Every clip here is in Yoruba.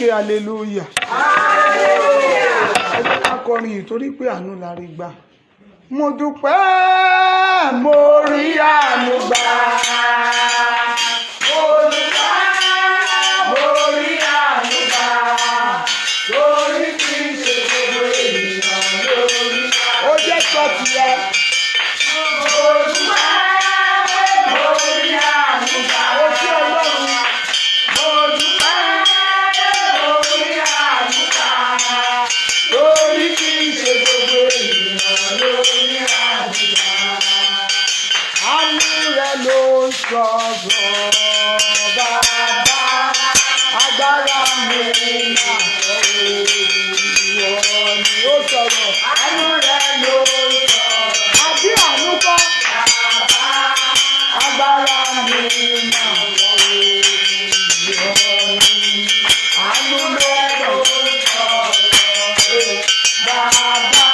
Hallelujah. Hallelujah. Akọrin yìí torí pé àánú la rí gbà. Mo dúpẹ́ mo rí àánú gbà. Mo dúpẹ́ mo rí àánú gbà. Torí kì í ṣe gbogbo ènìyàn lórí. Ó jẹ́ sọ́ọ̀tì yẹn. Mo dúpẹ́ mo rí àánú gbà. Ó ṣe Ọlọ́run. Mo dúpẹ́. Lórí kí n ṣe gbogbo ènìyàn lórí àdúrà. Àánú rẹ̀ ló ń sọ̀rọ̀ bàbá. Agbára mi máa sọ̀rọ̀ ìwọ ni ó sọ̀rọ̀. Àánú rẹ̀ ló ń sọ̀rọ̀. Àbí àánú kọ́. Bàbá agbára mi máa sọ̀rọ̀ ìwọ ni. Àánú rẹ̀ ló ń sọ̀rọ̀. Bàbá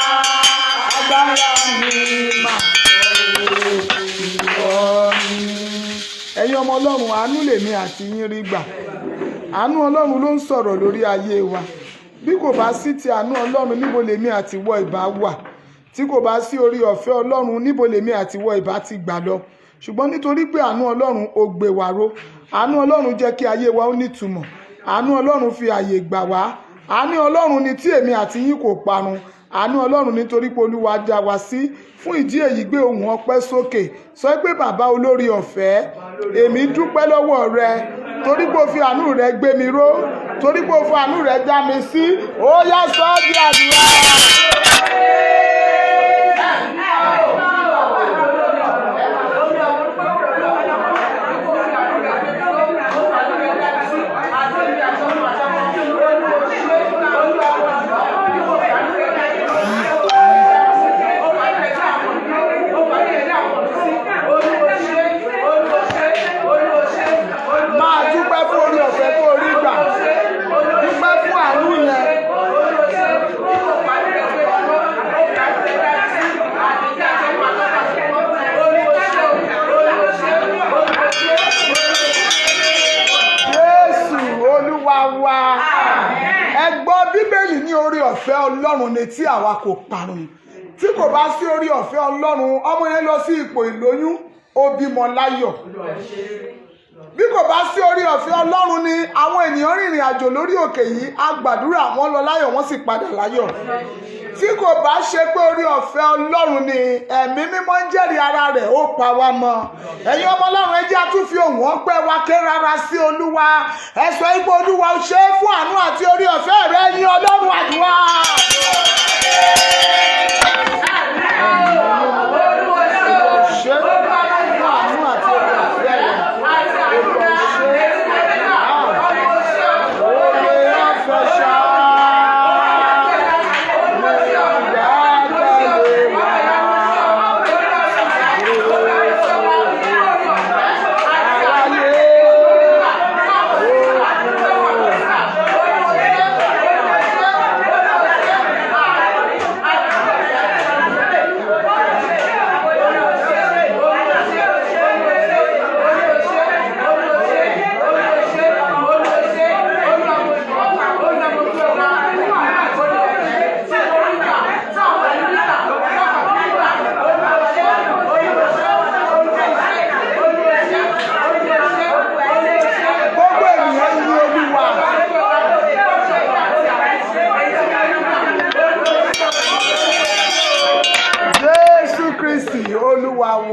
agbára mi máa sọ̀rọ̀ ìwọ ni. Ẹ̀yin ọmọ Ọlọ́run, àánú lèmi àti yín rí gbà. Àánú Ọlọ́run ló ń sọ̀rọ̀ lórí ayé wa. Bí kò bá sí ti àánú Ọlọ́run, níbo lèmi àti wọ ìbá wà? Tí kò bá sí orí ọ̀fẹ́ Ọlọ́run, níbo lèmi àti wọ ìbá ti gbà lọ? Ṣùgbọ́n nítorí pé àánú Ọlọ́run ó gbé wa ró. Àánú Ọlọ́run jẹ́ kí ayé wa ó nítumọ̀. Àánú Ọlọ́run fi àyè gbà wá. Àánú Ọlọ́run ni tí èmi àti yín kò parun. Àánú Ọlọ́run nítorí pé Olúwa dá wa sí. Fún ìdí èyí gbé ohùn ọpẹ́ sókè. Sọ pé bàbá olórí ọ̀fẹ́, èmi dúpẹ́ lọ́wọ́ rẹ torí pé o fi àánú rẹ gbé mi ró, torí pé o fi àánú rẹ dá mi sí. Ó yá sọ ọ́ di àdúrà. Ọ̀fẹ́ Ọlọ́run ni tí àwa kò parun. Tí kò bá sí orí ọ̀fẹ́ Ọlọ́run, ọmọ yẹn lọ sí ipò ìlóyún, ó bímọ láyọ̀. Bí kò bá sí orí ọ̀fẹ́ Ọlọ́run ni àwọn ènìyàn rìnrìn àjò lórí òkè yìí, a gbàdúrà wọ́n lọ láyọ̀ wọ́n sì padà láyọ̀. Tí kò bá ṣe pé orí ọ̀fẹ́ Ọlọ́run ni ẹ̀mí mímọ́ ń jẹ́rìí ara rẹ̀ ó pa wá mọ́. Ẹ̀yin ọmọ Ọlọ́run, ẹ jẹ́ a tún fi ohùn ọpẹ́ wa ké rárá sí Olúwa. Ẹ sọ ipò Olúwa ó ṣe é fún àánú àti orí ọ̀fẹ́ rẹ ní Ọlọ́run àdúrà.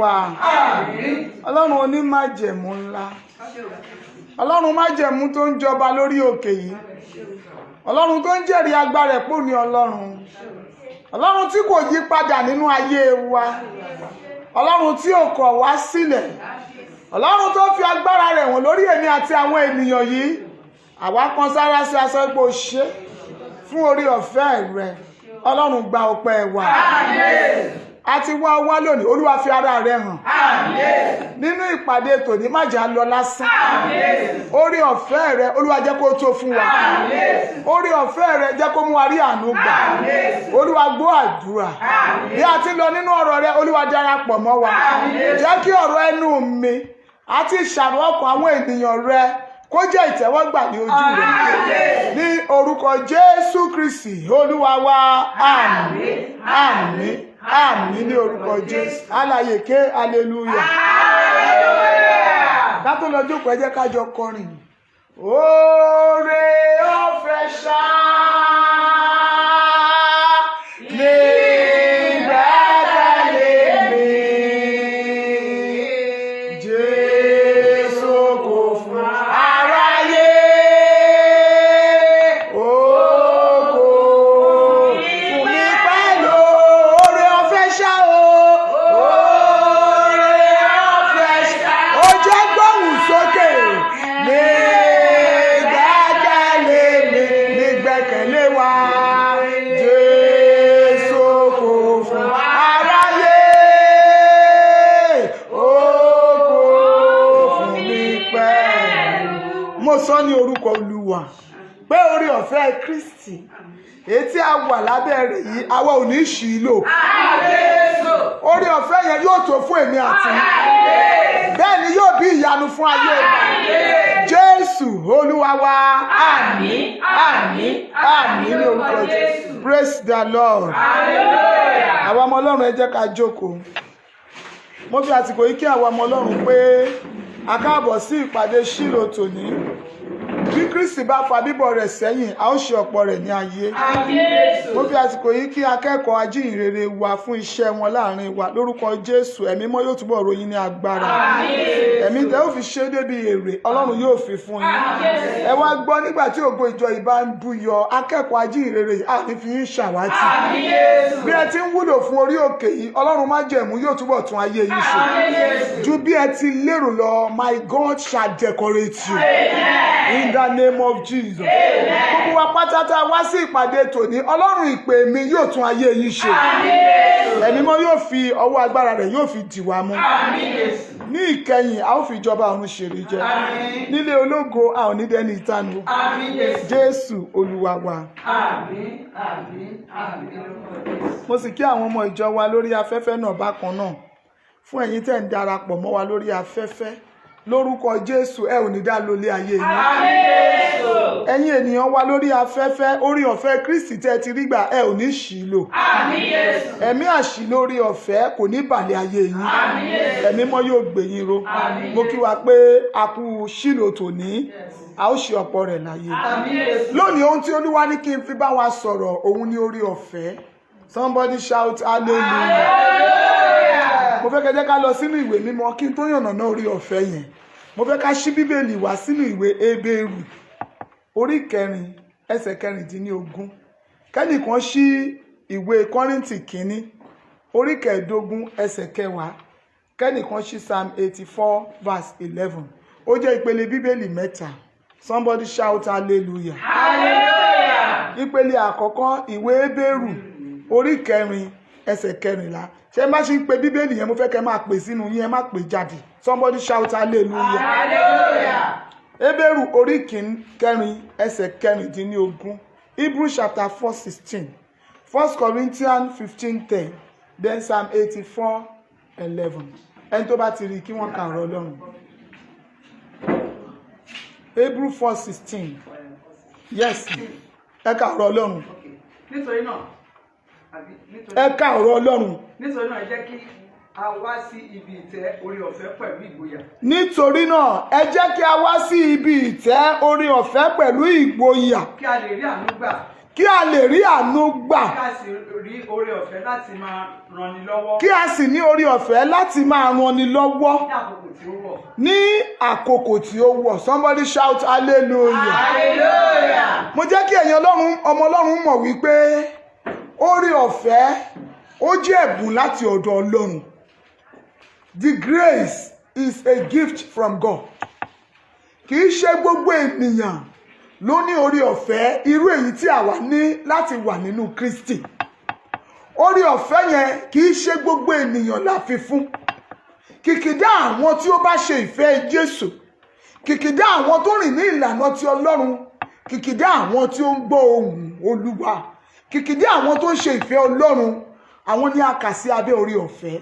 wa. Ọlọ́run onímájẹ̀mú ńlá. Ọlọ́run májẹ̀mú tó ń jọba lórí òkè yìí. Ọlọ́run tó ń jẹ́rìí agbára ẹ̀ pò ní Ọlọ́run. Ọlọ́run tí kò yí padà nínú ayé wa. Ọlọ́run tí ò kọ̀ wá sílẹ̀. Ọlọ́run tó fi agbára rẹ̀ wọ̀n lórí èmi àti àwọn ènìyàn yìí. Àwa kan sára sí aṣọ ipò ṣe fún orí ọ̀fẹ́ rẹ̀. Ọlọ́run gba ọpẹ́ wa. A ti wá lónìí, Olúwa fi ara rẹ̀ hàn. Nínú ìpàdé tòní má jà lọ lásán. Orí ọ̀fẹ́ rẹ̀ Olúwa jẹ́ kó tó fún wa. Orí ọ̀fẹ́ rẹ̀ jẹ́ kó mú wa rí àánú gbà. Olúwa gbọ́ àdúrà. Bí a ti lọ nínú ọ̀rọ̀ rẹ̀, Olúwa darapọ̀ mọ́ wa. Jẹ́ kí ọ̀rọ̀ ẹnu mi àti ìṣàrò ọkàn àwọn ènìyàn rẹ̀ kó jẹ́ ìtẹ́wọ́gbà ní ojú rẹ̀. Ní orúkọ Jésù Kristi Olúwa wa. Àmín. Àmín. Àmín ní orúkọ Jésù. Alààyè ké hallelujah. Ká tó lọ jókòó ẹ jẹ́ ká jọ kọrin. Oore ọ̀fẹ́ ṣá lè gbẹ́kẹ̀lé mi. Jésù kò fún aráyé. Ó kò fún mi pẹ̀lú oore ọ̀fẹ́ ṣá o. Oore ọ̀fẹ́ ṣá. Ó jẹ́ gbóhùn sókè. Nígbẹ́kẹ̀lé wa. Jésù kò fún aráyé. Ó kò fún mi pẹ̀lú. Mo sọ ní orúkọ Olúwa pé orí ọ̀fẹ́ Kristi èyí tí a wà lábẹ́ rẹ̀ yìí àwa ò ní ṣì í lò. Orí ọ̀fẹ́ yẹn yóò tó fún èmi àti bẹ́ẹ̀ ni yóò bí ìyanu fún ayé wa. Jésù Olúwa wa. Àmín. Àmín. Àmín ní orúkọ Jésù. Praise the Lord. Àwọn ọmọ Ọlọ́run ẹ jẹ́ ká jókòó. Mo fi àsìkò yìí kí àwọn ọmọ Ọlọ́run pé a káàbọ̀ sí ìpàdé Ṣílò tòní. Bí Kristi bá fa bíbọ̀ rẹ̀ sẹ́yìn, a ó ṣe ọ̀pọ̀ rẹ̀ ní ayé. Mo fi àsìkò yìí kí akẹ́kọ̀ọ́ ajíhìnrere wa fún iṣẹ́ wọn láàrin wa lórúkọ Jésù. Ẹ̀mí mọ́ yóò túbọ̀ ròyìn ní agbára. Ẹ̀mí tẹ́ ó fi ṣe débi èrè, Ọlọ́run yóò fi fún yín. Ẹ wá gbọ́ nígbà tí ògo ìjọ ìbá ń búyọ, akẹ́kọ̀ọ́ ajíhìnrere yìí á ní fi yín ṣàwátì. Bí ẹ ti ń wúlò fún orí òkè yìí, Ọlọ́run májẹ̀mú yóò túbọ̀ tún ayé yín ṣe. Ju bí ẹ ti lérò lọ, my God shall decorate you. In the name of Jesus. Gbogbo wa pátátá wá sí ìpàdé tòní, Ọlọ́run ìpè mi yóò tún ayé yín ṣe. Ẹ̀mí mọ́ yóò fi ọwọ́ agbára rẹ̀ yóò fi dì wá mú. Ní ìkẹyìn a ó fi ìjọba ọ̀run ṣèrè jẹ. Nílé ológo a ò ní dẹni ìtanu. Jésù Olúwa wa. Mo sì kí àwọn ọmọ ìjọ wa lórí afẹ́fẹ́ náà bákan náà. Fún ẹ̀yin tẹ́ ń darapọ̀ mọ́ wa lórí afẹ́fẹ́. Lórúkọ Jésù ẹ ò ní dá lólé ayé yín. Ẹ̀yin ènìyàn wa lórí afẹ́fẹ́, orí ọ̀fẹ́ Kristi tẹ́ ti rí gbà ẹ ò ní ṣì lò. Ẹ̀mí àṣì lórí ọ̀fẹ́ kò ní bàlẹ̀ ayé yín. Ẹ̀mí mọ́ yóò gbé yín ró. Mo kí wa pé a kú Ṣílò tòní, a ó ṣe ọ̀pọ̀ rẹ̀ láyé. Lónìí ohun tí Olúwa ní kí n fi bá wa sọ̀rọ̀ òun ní orí ọ̀fẹ́. Somebody shout hallelujah. Mo fẹ́ kẹ́ jẹ́ ká lọ sínú ìwé mímọ́ kí n tó yànnàná orí ọ̀fẹ́ yẹn. Mo fẹ́ ká ṣí Bíbélì wá sínú ìwé Hébérù orí 4 ẹsẹ̀ 19. Kẹ́nìkan ṣí ìwé Kọ́ríńtì kínní orí 15 ẹsẹ̀ 10. Kẹ́nìkan ṣí Psalm 84 verse 11. Ó jẹ́ ìpele Bíbélì mẹ́ta. Somebody shout hallelujah. Hallelujah. Ìpele àkọ́kọ́ ìwé Hébérù orí 4 ẹsẹ̀ 14. Ṣé má ṣe ń pe Bíbélì yẹn mo fẹ́ kẹ́ máa pè sínú yín ẹ má pè jáde. Somebody shout hallelujah. Hallelujah. Hébérù orí 4 ẹsẹ̀ 14. Hebrews chapter 4:16. 1 Corinthians 15:10. Then Psalm 84:11. Ẹni tó bá ti rí kí wọ́n ka ọ̀rọ̀ Ọlọ́run. Hebrews 4:16. Yes. Ẹ ka ọ̀rọ̀ Ọlọ́run. Nítorí náà. Ẹ ká ọ̀rọ̀ Ọlọ́run. Nítorí náà ẹ jẹ́ kí a wá sí ibi ìtẹ́ orí ọ̀fẹ́ pẹ̀lú ìgboyà. Nítorí náà ẹ jẹ́ kí a wá sí ibi ìtẹ́ orí ọ̀fẹ́ pẹ̀lú ìgboyà. Kí a lè rí àánú gbà. kí a lè rí àánú gbà. Kí a sì rí oore ọ̀fẹ́ láti máa ranni lọ́wọ́. Kí a sì ní oore ọ̀fẹ́ láti máa ranni lọ́wọ́ Ní àkókò tí ó wọ̀. ní àkókò tí ó wọ̀. Somebody shout hallelujah. Hallelujah. Mo jẹ́ kí ẹ̀yin ọmọ Ọlọ́run mọ̀ wípé oore ọ̀fẹ́ ó jẹ́ ẹ̀bùn láti ọ̀dọ̀ Ọlọ́run. The grace is a gift from God. Kì í ṣe gbogbo ènìyàn ló ní oore ọ̀fẹ́ irú èyí tí àwa ní láti wà nínú Kristi. Oore ọ̀fẹ́ yẹn kì í ṣe gbogbo ènìyàn la fi fún. Kìkìdá àwọn tí ó bá ṣe ìfẹ́ Jésù, kìkìdá àwọn tó rìn ní ìlànà ti Ọlọ́run, kìkìdá àwọn tí ó ń gbọ́ ohùn Olúwa, kìkìdá àwọn tó ń ṣe ìfẹ́ Ọlọ́run, àwọn ni a kà sí abẹ́ oore ọ̀fẹ́.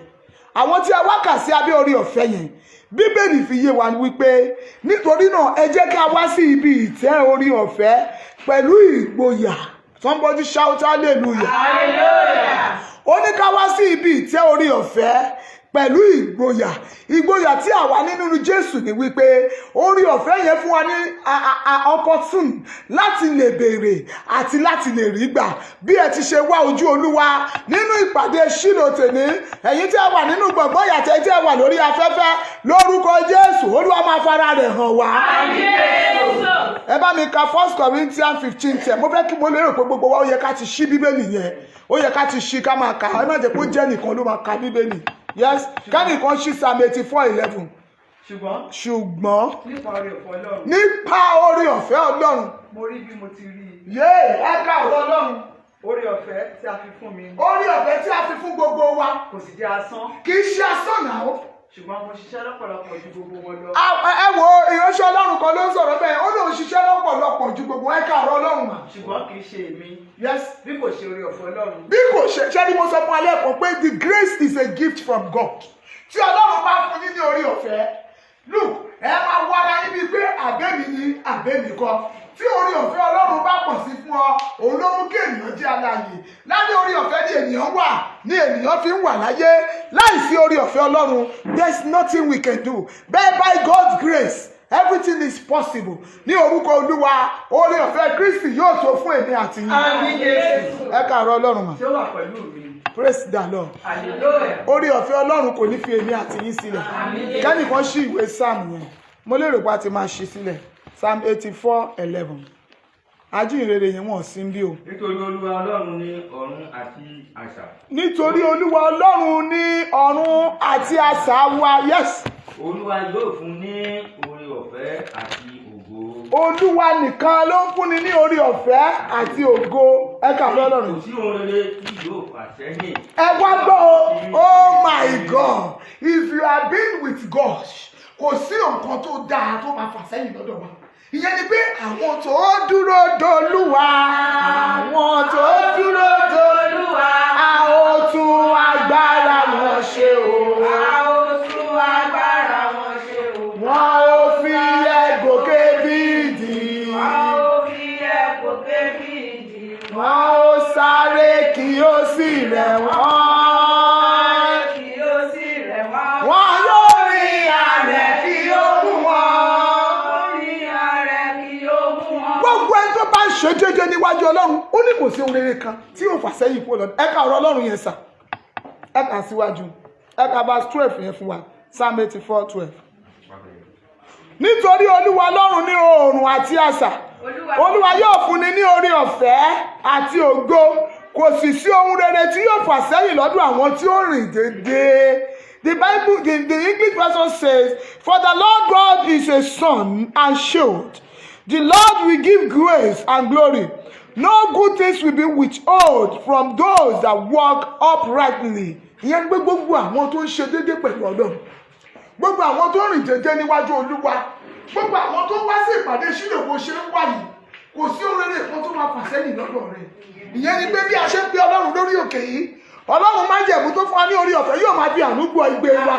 Àwọn tí a wá kà sí abẹ́ oore ọ̀fẹ́ yẹn, Bíbélì fi yé wa wípé nítorí náà ẹ jẹ́ ká wá sí ibi ìtẹ́ oore ọ̀fẹ́ pẹ̀lú ìgboyà. Somebody shout hallelujah. Hallelujah. Ó ní ká wá sí ibi ìtẹ́ oore ọ̀fẹ́ pẹ̀lú ìgboyà. Ìgboyà tí àwa nínú Jésù ni wípé oore ọ̀fẹ́ yẹn fún wa ní opportunity láti lè béèrè àti láti lè rí gbà. Bí ẹ ti ṣe wá ojú Olúwa nínú ìpàdé Ṣílò tèmi, ẹ̀yin tí ẹ wà nínú gbọ̀ngbọ̀n yàtọ̀ tí ẹ wà lórí afẹ́fẹ́, lórúkọ Jésù Olúwa máa fara rẹ̀ hàn wá. Ẹ bá mi ka 1 Corinthians 15:10. Mo fẹ́ kí mo lérò pé gbogbo wa ó yẹ ká ti ṣí Bíbélì yẹn. Ó yẹ ká ti ṣí ká máa kà. Ẹ má jẹ́ kó jẹ́ nìkan ló máa ka Bíbélì. Yes, kẹ́nìkan ṣí Psalm 84:11. Ṣùgbọ́n nípa oore ọ̀fẹ́ Ọlọ́run. Mo rí bí mo ti rí. Ẹ ká ọ̀rọ̀ Ọlọ́run. Oore ọ̀fẹ́ tí a fi fún mi. Oore ọ̀fẹ́ tí a fi fún gbogbo wa. Kò sì jẹ́ asán. Kì í ṣe asán náà. Ṣùgbọ́n mo ṣiṣẹ́ lọ́pọ̀lọpọ̀ ju gbogbo wọn lọ. Ẹ wo ìránṣẹ́ Ọlọ́run kan ló ń sọ̀rọ̀ bẹ́ẹ̀. Ó lóun ṣiṣẹ́ lọ́pọ̀lọpọ̀ ju gbogbo ẹ ká ọ̀rọ̀ Ọlọ́run mà. Ṣùgbọ́n kì í ṣe èmi. Yes. Bí kò ṣe oore ọ̀fẹ́ Ọlọ́run. Bí kò ṣe ni mo sọ fún alẹ́ kan pé the grace is a gift from God. Tí Ọlọ́run bá fún yín ní oore ọ̀fẹ́, look, ẹ máa wá ara yín bíi pé àbẹ́mi ni àbẹ́mi kọ́. Tí oore ọ̀fẹ́ Ọlọ́run bá pọ̀ sí fún ọ, òun ló mú kí ènìyàn jẹ́ alààyè. Lábẹ́ oore ọ̀fẹ́ ni ènìyàn wà, ni ènìyàn fi ń wà láyé. Láìsí oore ọ̀fẹ́ Ọlọ́run, there's nothing we can do. But by God's grace, everything is possible. Ní orúkọ Olúwa, oore ọ̀fẹ́ Kristi yóò tó fún èmi àti yín. Àmín Jésù. Ẹ káàárọ̀ Ọlọ́run mà. Tí ó wà pẹ̀lú mi. Praise the Lord. Hallelujah. Oore ọ̀fẹ́ Ọlọ́run kò ní fi èmi àti yín sílẹ̀. Kẹ́nìkan ṣí ìwé Psalm yẹn. Mo lérò pé a ti máa ṣí sílẹ̀. Psalm 84:11. Ajínrere yẹn wọ́n sí bí o. Nítorí Olúwa Ọlọ́run ní ọ̀run àti asà. Nítorí Olúwa Ọlọ́run ní ọ̀run àti asà wa. Yes. Olúwa yóò fún ní oore ọ̀fẹ́ àti ògo. Olúwa nìkan ló ń fúnni ní oore ọ̀fẹ́ àti ògo. Ẹ kà lọ́ Ọlọ́run. Kò sí ohun rere tí yóò fà sẹ́yìn. Ẹ wá gbọ́ o. Oh my God. If you have been with God, kò sí nǹkan tó dáa tó máa fà sẹ́yìn lọ́dọ̀ wa. Ìyẹn ni pé àwọn tó dúró d'Olúwa, àwọn tó dúró d'Olúwa, a ó tún agbára wọn ṣe o. A ó tún agbára wọn ṣe o. Wọ́n ó fi ẹ̀gòkè bí ìdì. Wọ́n ó fi ẹ̀gòkè bí ìdì. Wọ́n ó sáré kí ó sì rẹ̀ wọ́n. Kí ó sì rẹ̀ wọ́n. Wọ́n yóò rìn àrẹ̀ kí ó mú wọn. Gbogbo ẹni tó bá ń ṣe jẹ́jẹ́ níwájú Ọlọ́run, ó ní kò sí ohun rere kan tí yóò fà sẹ́yìn kúrò lọ́dọ̀. Ẹ ká ọ̀rọ̀ Ọlọ́run yẹn sà. Ẹ kà síwájú. Ẹ ká verse 12 yẹn fún wa. Psalm 84:12. Nítorí Olúwa Ọlọ́run ní oòrùn àti asà. Olúwa yóò fúnni ní oore ọ̀fẹ́ àti ògo. Kò sì sí ohun rere tí yóò fà sẹ́yìn lọ́dọ̀ àwọn tí ó rìn déédéé. The Bible, the English version says, "For the Lord God is a sun and shield. The Lord will give grace and glory. No good things will be withheld from those that walk uprightly." Ìyẹn gbé gbogbo àwọn tó ń ṣe déédéé pẹ̀lú Ọlọ́run. Gbogbo àwọn tó rìn jẹ́jẹ́ níwájú Olúwa. Gbogbo àwọn tó wá sí ìpàdé Ṣílò bó ṣe ń wá yìí. Kò sí ohun rere kan tó máa fà sẹ́yìn lọ́dọ̀ rẹ̀. Ìyẹn ni pé bí a ṣe ń pe Ọlọ́run lórí òkè yìí, Ọlọ́run máa ń jẹ̀bú tó fún wa ní orí ọ̀fẹ́ yóò máa fi àánú gbọ́ igbe wa.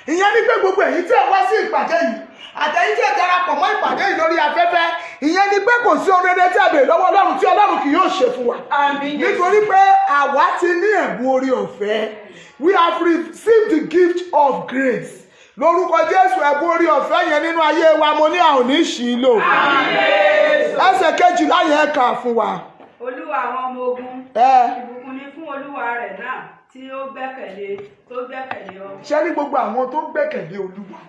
Ìyẹn ni pé gbogbo ẹ̀yin tí ẹ wá sí ìpàdé yìí, àtẹ̀yin tí ẹ darapọ̀ mọ́ ìpàdé yìí lórí afẹ́fẹ́, ìyẹn ni pé kò sí ohun rere tí a béèrè lọ́wọ́ Ọlọ́run tí Ọlọ́run kì yóò ṣe fún wa. Nítorí pé àwa ti ní ẹ̀bùn orí ọ̀fẹ́. We have received the gift of grace. lórúkọ Jésù ẹ̀bùn orí ọ̀fẹ́ yẹn nínú ayé wa mo ní a ò ní ṣì í lò. Ẹsẹ̀ kejìlá yẹn kà fún wa. Olúwa àwọn ọmọ ogun, ìbùkún ni fún olúwa rẹ̀ náà tí ó gbẹ́kẹ̀lé ọ. Ṣé ní gbogbo àwọn tó gbẹ́kẹ̀lé Olúwa,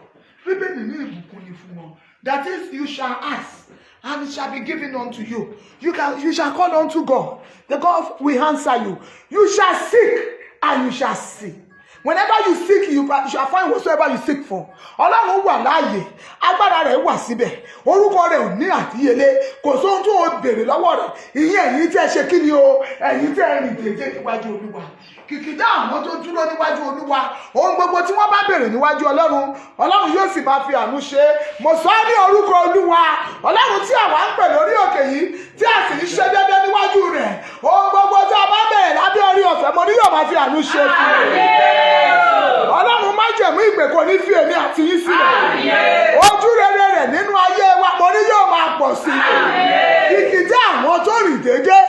Bíbélì ní ìbùkún ni fún wọn. That is, you shall ask and it shall be given unto you. You shall call unto God. The God will answer you. You shall seek and you shall see. Whenever you seek, you shall find whatsoever you seek for. Ọlọ́run wà láàyè, agbára rẹ̀ wà síbẹ̀, orúkọ rẹ̀ ò ní àdíyelé, kò sóhun tó o béèrè lọ́wọ́ rẹ̀. Ìyẹn ẹ̀yin tí ẹ ṣe kí ni o, ẹ̀yin tí ẹ rìn déédéé níwájú Olúwa. Kìkìdá àwọn tó dúró níwájú Olúwa, ohun gbogbo tí wọ́n bá béèrè níwájú Ọlọ́run, Ọlọ́run yóò sì máa fi àánú ṣe. Mo sọ ọ́ ní orúkọ Olúwa, Ọlọ́run tí àwa ń pè lórí òkè yìí, tí a sì ń ṣe déédéé níwájú rẹ̀. Ohun gbogbo tí a bá béèrè lábẹ́ orí ọ̀fẹ́, mo ní yóò máa fi àánú ṣe fún un. Ọlọ́run má jẹ̀mú ìpè kò ní fi èmi àti yín sílẹ̀. Ojú rere rẹ̀ nínú ayé wa, mo ní yóò máa pọ̀ sí i. Kìkìdá àwọn tó rìn déédéé,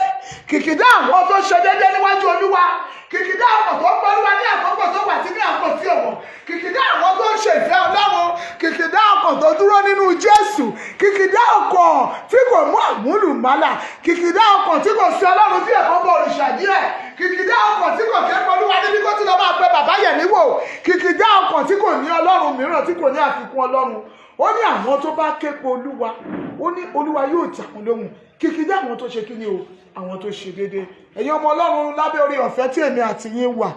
kìkìdá àwọn tó ṣe déédéé níwájú Olúwa, kìkìdá àwọn tó gbọ́ Olúwa ní àkókò tó wà sí ní àkókò tí ò wọ̀, kìkìdá àwọn tó ń ṣe ìfẹ́ Ọlọ́run, kìkìdá ọkàn tó dúró nínú Jésù, kìkìdá ọkàn tí kò mú àmúlùmálà, kìkìdá ọkàn tí kò sí Ọlọ́run tí ẹ̀kọ́ bọ̀ òrìṣà díẹ̀, kìkìdá ọkàn tí kò kẹ́kọ̀ọ́ Olúwa níbi kó tí lọ máa pẹ bàbá yẹ̀ níwò, kìkìdá ọkàn tí kò ní Ọlọ́run mìíràn, tí kò ní àfikún Ọlọ́run. Ó ní àwọn tó bá ké pe Olúwa, ó ní Olúwa yóò jà wọ́n lóhùn. Kìkìdá àwọn tó ṣe kí ni o, àwọn tó ṣe déédéé. Ẹ̀yin ọmọ Ọlọ́run lábẹ́ orí ọ̀fẹ́ tí èmi àti yín wà,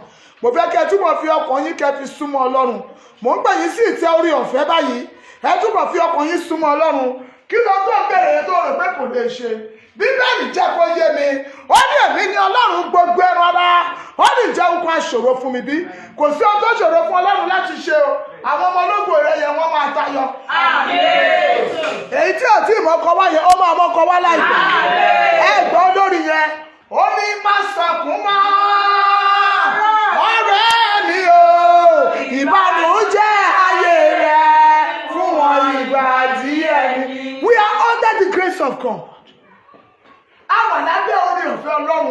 mo fẹ́ kẹ́ túbọ̀ fi ọkàn yín kẹ́ fi súnmọ́ Ọlọ́run. Mo ń gbà yín sí ìtẹ́ orí ọ̀fẹ́ báyìí, ẹ túbọ̀ fi ọkàn yín súnmọ́ Ọlọ́run. Kí ló tó bẹ̀rẹ̀ yẹn tó rò pé kò lè ṣe? Bíbélì jẹ́ kó yé mi, ó ní èmi ni Ọlọ́run gbogbo ẹran ara, ó ní ìjẹ́ nǹkan àṣòro fún mi bí? Kò sí ohun tó ṣòro fún Ọlọ́run láti ṣe o. Àwọn ọmọ ológun rẹ̀ yẹn wọ́n máa tayọ. Èyí tí ò tí ìmọ̀kọ wá yẹn, ó máa mọ́kọ wá láìpẹ́. Ẹ gbọ́ lórí yẹn, ó ní má sọkún mọ́ ọ̀rẹ́ mi o, ìbànújẹ́ ayé rẹ̀ fún wọn ìgbà díẹ̀ ni. We are under the grace of God. Àwọn lábẹ́ orí ọ̀fẹ́ Ọlọ́run,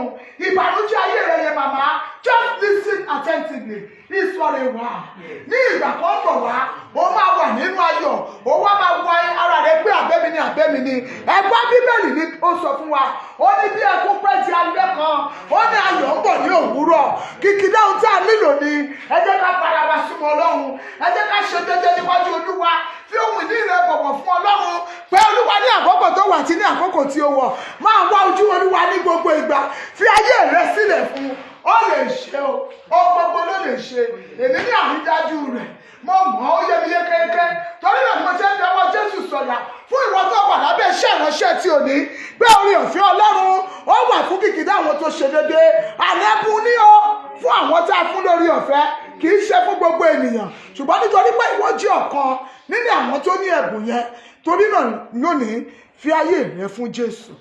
ìbànújẹ́ ayé rẹ̀ yẹn màmá, just listen attentively. It's for a while. Ní ìgbà kan bọ̀ wá, ó máa wà nínú ayọ̀, ó wá máa wá ara rẹ̀ pé àbẹ́mi ni àbẹ́mi ni. Ẹgbẹ́ Bíbélì ni ó sọ fún wa, ó ní bí ẹkún pẹ́ ti alẹ́ kan, ó ní ayọ̀ ń bọ̀ ní òwúrọ̀. Kìkìdá ohun tí a nílò ni, ẹ jẹ́ ká fara wa súnmọ́ Ọlọ́run, ẹ jẹ́ ká ṣe déédéé níwájú Olúwa, fi ohun ìní rẹ̀ bọ̀wọ̀ fún Ọlọ́run, pé Olúwa ní àkókò tó wà àti ní àkókò tí ó wọ̀. Máa wá ojú Olúwa ní gbogbo ìgbà, fi ayé rẹ̀ sílẹ̀ fún un. Ó lè ṣe o, ohun gbogbo ló lè ṣe. Èmi ní àrídájú rẹ̀, mo mọ̀ ó yé mi yékéyéké. Torí náà mo ṣe ń fi ọwọ́ Jésù sọ̀yà fún ìwọ tó wà lábẹ́ iṣẹ́ ìránṣẹ́ tí ò ní, pé orí ọ̀fẹ́ Ọlọ́run ó wà fún kìkìdá àwọn tó ṣe déédéé. Àlẹ́bùn ní o fún àwọn tá a fún lórí ọ̀fẹ́, kì í ṣe fún gbogbo ènìyàn. Ṣùgbọ́n nítorí pé ìwọ jẹ́ ọ̀kan nínú àwọn tó ní ẹ̀bùn yẹn, torí náà lónìí fi ayé rẹ fún Jésù.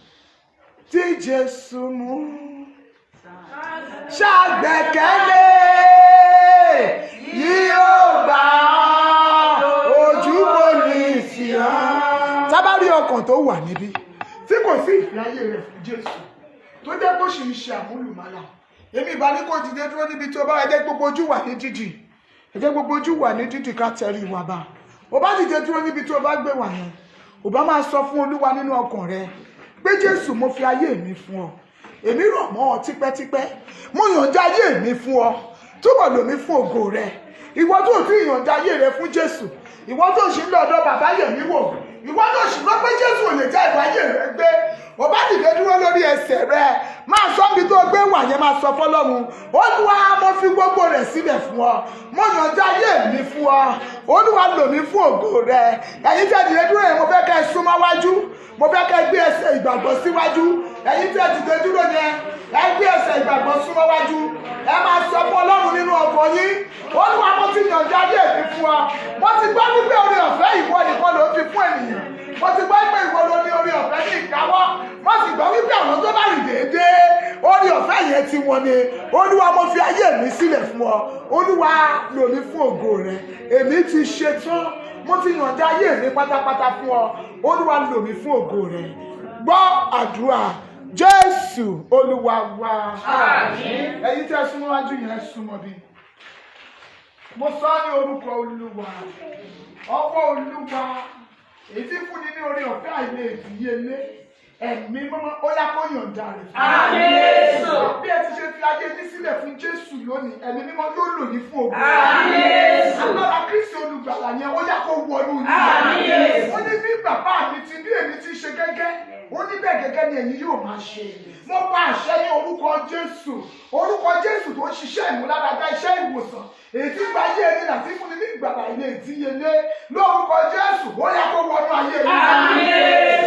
Tí Jésù mú ṣàgbẹ́kẹ̀lé yóò gbà ojú kò ní sí ọ. Tábà rí ọkàn tó wà níbí tí kò sí ìfẹ́ ayé rẹ̀ fún Jésù, tó jẹ́ kó sì ń ṣe àmúlùmálà, èmi ìbá ní kó dìde dúró níbi tí ó bá, ẹ jẹ́ gbogbo ojú wà ní dídì, ẹ jẹ́ gbogbo ojú wà ní dídì ká tẹrí ìwà bá. Ó bá dìde dúró níbi tí ó bá gbé wà yẹn, ó bá máa sọ fún Olúwa nínú ọkàn rẹ pé Jésù, mo fi ayé mi fún ọ, èmi rọ̀ mọ́ ọ tipẹ́tipẹ́, mo yọ̀ǹda ayé mi fún ọ, túbọ̀ lò mí fún ògo rẹ. Ìwọ tó ti yọ̀ǹda ayé rẹ fún Jésù, ìwọ tó ṣì ń lọ ọ̀dọ̀ bàbá yẹ̀mí wò, ìwọ tó ṣì gbọ́ pé Jésù ò lè já ìwà ayé rẹ gbé, ó bá dìde dúró lórí ẹsẹ̀ rẹ, máa sọ bí tó gbé wà yẹn, máa sọ fọ́lọ́run, Olúwa mo fi gbogbo rẹ̀ sílẹ̀ fún ọ, mo yọ̀ǹda ayé mi fún ọ, Olúwa lò mí fún ògo rẹ. Ẹ̀yin tẹ́ dìde dúró yẹn, mo fẹ́ kẹ́ súnmọ́ wájú, mo fẹ́ kẹ́ gbé ẹsẹ̀ ìgbàgbọ́ síwájú. Ẹ̀yin tẹ́ dìde dúró yẹn, ẹ gbé ẹsẹ̀ ìgbàgbọ́ súnmọ́ wájú, ẹ máa sọ fún Ọlọ́run nínú ọkàn yín, Olúwa mo ti yọ̀ǹda ayé mi fún ọ, mo ti gbọ́ wípé orí ọ̀fẹ́ ìwọ nìkan ló fi fún ènìyàn, mo ti gbọ́ pé ìwọ ló ní orí ọ̀fẹ́ ní ìkáwọ́, mo sì gbọ́ wípé àwọn tó bá rìn déédéé orí ọ̀fẹ́ yẹn ti wọn ni. Olúwa mo fi ayé mi sílẹ̀ fún ọ, Olúwa lò mí fún ògo rẹ, èmi ti ṣetán, mo ti yọ̀ǹda ayé mi pátápátá fún ọ, Olúwa lò mí fún ògo rẹ. Gbọ́ àdúrà Jésù Olúwa wa. Àmín. Ẹ̀yin tí ẹ súnmọ́ wájú yẹn súnmọ́ bí. mo sọ ní orúkọ Olúwa, ọwọ́ Olúwa èyí tí fúnni ní orí ọ̀fẹ́ àìlè ìdíyelé ẹ̀mí mọ́mọ́ ó yá kó yọ̀ǹda rẹ̀. Àmín. Bí ẹ ti ṣe fi ayé ní sílẹ̀ fún Jésù lónìí, ẹ̀mí mímọ́ yóò lò yín fún ògo. Àmín. Agbára Kristi olùgbàlà yẹn ó yá kó wọnú yín. Àmín. Ó ní bí bàbá mi ti bí èmi ti ṣe gẹ́gẹ́, ó ní bẹ́ẹ̀ gẹ́gẹ́ ni ẹ̀yin yóò máa ṣe. Mo pa àṣẹ ní orúkọ Jésù, orúkọ Jésù tó ń ṣiṣẹ́ ìmúláradá iṣẹ́ ìwòsàn, èyí tí gba ayé ẹni láti fúnni ní ìgbàlà ilé ìdíyelé lórúkọ Jésù ó yá kó wọnú ayé ẹni. Àmín.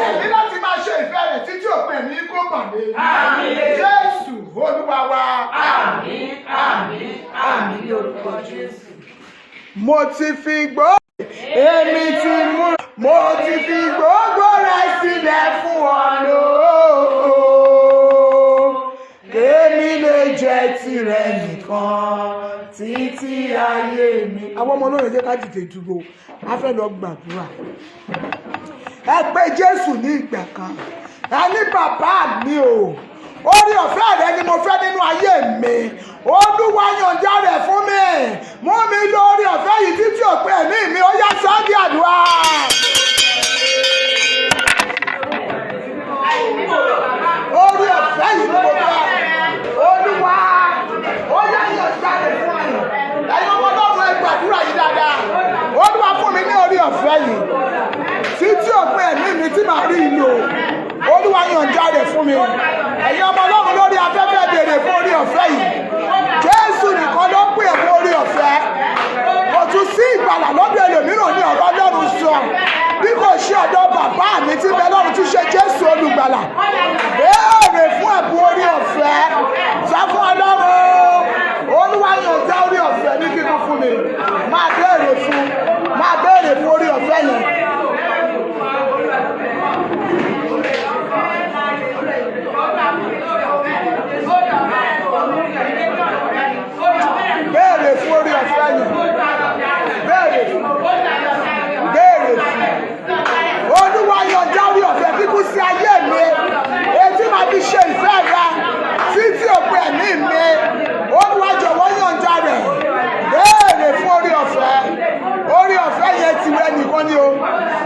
Ẹ̀mí láti máa ṣe ìfẹ́ rẹ̀ títí òpin ẹ̀mí kó mọ̀lé. Àmín. Jésù Olúwa wa. Àmín. Àmín. Àmín lórúkọ Jésù. Mo ti fi gbọ́ èmi ti mú, mo ti fi gbogbo rẹ̀ sílẹ̀ fún ọ lóò, kémi lè jẹ́ tirẹ̀ nìkan títí ayé mi. Àwọn ọmọ olóyè jẹ́ ká dìde dúró, a fẹ́ lọ gbàdúrà. Ẹ pé Jésù ní ìgbà kan, ẹ ní bàbá mi o, orí ọ̀fẹ́ rẹ ni mo fẹ́ nínú ayé mi, Olúwa yọ̀ǹda rẹ̀ fún mi, mú mi lo orí ọ̀fẹ́ yìí títí òpin ẹ̀mí mi, ó yá sọ́ọ́dí àdúrà. Orí ọ̀fẹ́ yìí ni mo fẹ́, Olúwa ó yá yọ̀ǹda rẹ̀ fún mi. Ẹ̀yin ọmọ Ọlọ́run ẹ gbàdúrà yìí dáadáa. Olúwa fún mi ní orí ọ̀fẹ́ yìí títí òpin ẹ̀mí mi tí màá rí ìlò. Olúwa yọ̀ǹda rẹ̀ fún mi. Ẹ̀yin ọmọ Ọlọ́run lórí afẹ́fẹ́ béèrè fún orí ọ̀fẹ́ yìí. Jésù nìkan ló pè é fún orí ọ̀fẹ́. Kò tún sí ìgbàlà lọ́dọ̀ ẹlòmíràn ní ọ̀rọ̀ Ọlọ́run sọ. Bí kò ṣe ọ̀dọ̀ bàbá mi tí bẹ lọ́run tí ṣe Jésù olùgbàlà. Béèrè fún ẹ̀bùn orí ọ̀fẹ́. Sọ fún Ọlọ́run. Olúwa yọ̀ǹda orí ọ̀fẹ́ ní kíkún fún mi. Máa béèrè fún orí ọ̀fẹ́ yẹn. Béèrè fún orí ọ̀fẹ́ yẹn. Béèrè fún. Olúwa yọ̀ǹda orí ọ̀fẹ́ kíkún sí ayé mi. Etí máa fi ṣe ìfẹ́ rẹ títí òpin ẹ̀mí mi. Olúwa jọ̀wọ́ yọ̀ǹda rẹ̀. Béèrè fún orí ọ̀fẹ́. Orí ọ̀fẹ́ yẹn tìrẹ nìkan ni o.